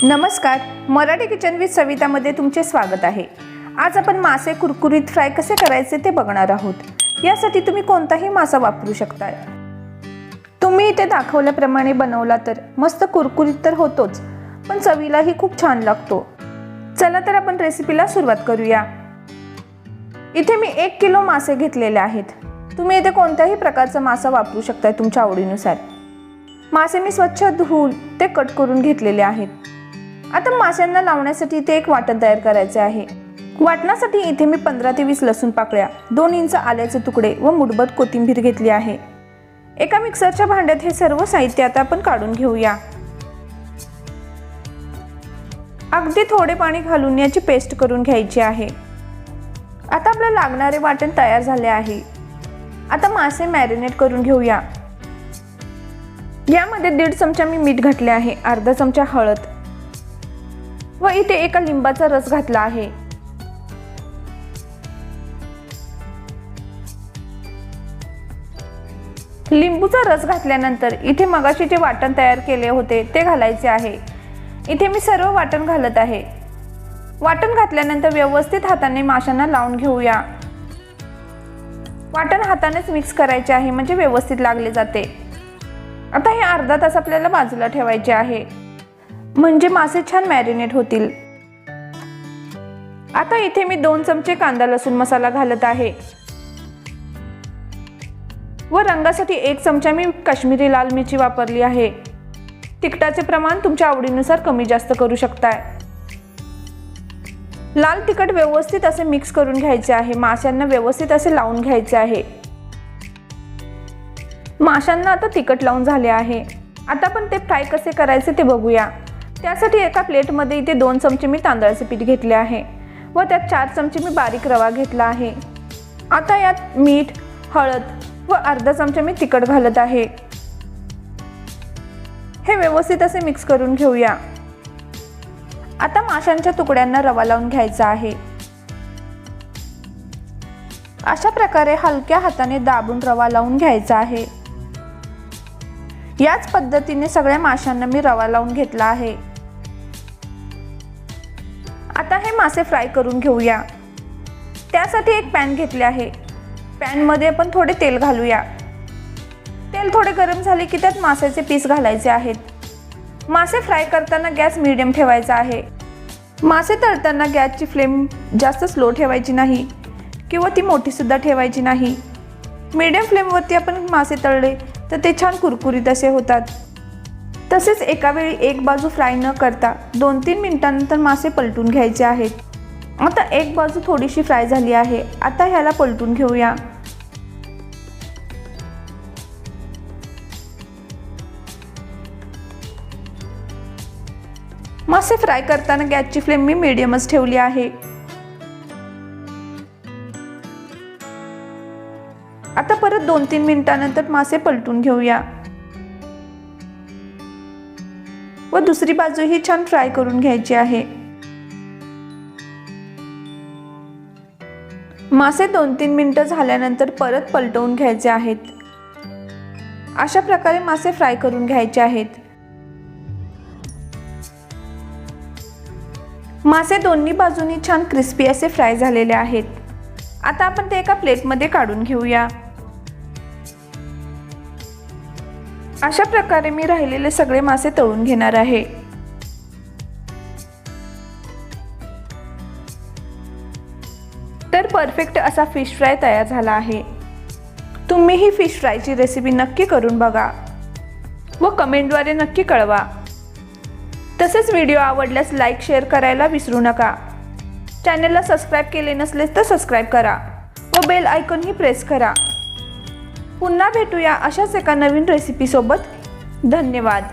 नमस्कार, Marathi kitchen with सवितामध्ये तुमचे स्वागत आहे। आज आपण मासे कुरकुरीत फ्राय कसे करायचे ते बघणार आहोत। यासाठी तुम्ही कोणताही मासा वापरू शकता। तुम्ही इथे दाखवल्याप्रमाणे बनवला तर मस्त कुरकुरीत तर होतोच, पण चवीलाही खूप छान लागतो। चला तर आपण रेसिपीला सुरुवात करूया। इथे मी 1 किलो मासे घेतलेले आहेत। तुम्ही इथे कोणत्याही प्रकारचा मासा वापरू शकता तुमच्या आवडीनुसार। मासे मी स्वच्छ धुवून ते कट करून घेतलेले आहेत। आता माशांना लावण्यासाठी इथे एक वाटण तयार करायचे आहे। वाटणासाठी इथे मी 15 ते 20 लसूण पाकळ्या, 2 इंच आल्याचे तुकडे व मुठभर कोथिंबीर घेतली आहे। एका मिक्सरच्या भांड्यात हे सर्व साहित्य आता आपण काढून घेऊया। अगदी थोडे पाणी घालून याची पेस्ट करून घ्यायची आहे। आता आपल्याला लागणारे वाटण तयार झाले आहे। आता मासे मॅरिनेट करून घेऊया। यामध्ये 1.5 चमचा मी मीठ घातले आहे, अर्धा चमचा हळद व इथे एका लिंबाचा रस घातला आहे। लिंबूचा रस घातल्यानंतर इथे मगाशी जे वाटण तयार केले होते ते घालायचे आहे। इथे मी सर्व वाटण घालत आहे। वाटण घातल्यानंतर व्यवस्थित हाताने माशांना लावून घेऊया। वाटण हातानेच मिक्स करायचे आहे म्हणजे व्यवस्थित लागले जाते। आता हे अर्धा तास आपल्याला बाजूला ठेवायचे आहे म्हणजे मासे छान मॅरिनेट होतील। आता इथे मी 2 चमचे कांदा लसूण मसाला घालत आहे व रंगासाठी 1 चमचा मी काश्मीरी लाल मिरची वापरली आहे। तिखटाचे प्रमाण तुमच्या आवडीनुसार कमी जास्त करू शकताय। लाल तिखट व्यवस्थित असे मिक्स करून घ्यायचे आहे। माशांना व्यवस्थित असे लावून घ्यायचे आहे। माशांना आता तिखट लावून झाले आहे। आता आपण ते फ्राय कसे करायचे ते बघूया। त्यासाठी एका प्लेटमध्ये इथे 2 चमचे मी तांदळाचे पीठ घेतले आहे व त्यात 4 चमचे मी बारीक रवा घेतला आहे। आता यात मीठ, हळद व अर्धा चमचा मी तिखट घालत आहे। हे व्यवस्थित असे मिक्स करून घेऊया। आता माशांच्या तुकड्यांना रवा लावून घ्यायचा आहे। अशा प्रकारे हलक्या हाताने दाबून रवा लावून घ्यायचा आहे। याच पद्धतीने सगळ्या माशांना मी रवा लावून घेतला आहे। आता हे मासे फ्राय करून घेऊया। त्यासाठी एक पॅन घेतले आहे। पॅन मध्ये आपण थोडे तेल घालूया। तेल थोडे गरम झाले की त्यात माशाचे पीस घालायचे आहेत। मासे फ्राय करताना गॅस मीडियम ठेवायचा आहे। मासे तळताना गॅसची फ्लेम जास्त स्लो ठेवायची नाही किंवा ती मोठी सुद्धा ठेवायची नाही। मीडियम फ्लेमवरती आपण मासे तळले तर ते छान कुरकुरीत असे होतात। तसेच एका वेळी एक बाजू फ्राय न करता 2-3 मिनिटांनंतर मासे पलटून घ्यायचे आहेत। आता एक बाजू थोडीशी फ्राय झाली आहे। आता ह्याला पलटून घेऊया। मासे फ्राय करताना गॅसची फ्लेम मी मीडियमच ठेवली आहे। आता परत 2-3 मिनिटांनंतर मासे पलटून घेऊया व दुसरी बाजू ही छान फ्राय करून घ्यायची आहे। मासे 2-3 मिनिटं झाल्यानंतर परत पलटवून घ्यायचे आहेत। अशा प्रकारे मासे फ्राय करून घ्यायचे आहेत। मासे दोन्ही बाजूनी छान क्रिस्पी असे फ्राय झालेले आहेत। आता आपण ते एका प्लेटमध्ये काढून घेऊया। अशा प्रकारे मी राहिलेले सगळे मासे तळून घेणार आहे। तर परफेक्ट असा फिश फ्राय तयार झाला आहे। तुम्ही ही फिश फ्रायची रेसिपी नक्की करून बघा व कमेंटद्वारे नक्की कळवा। तसेच व्हिडिओ आवडल्यास लाईक शेअर करायला विसरू नका। चॅनलला सबस्क्राईब केले नसले तर सबस्क्राईब करा व बेल आयकॉन ही प्रेस करा। पुन्हा भेटूया अशाच एका नवीन रेसिपी सोबत। धन्यवाद।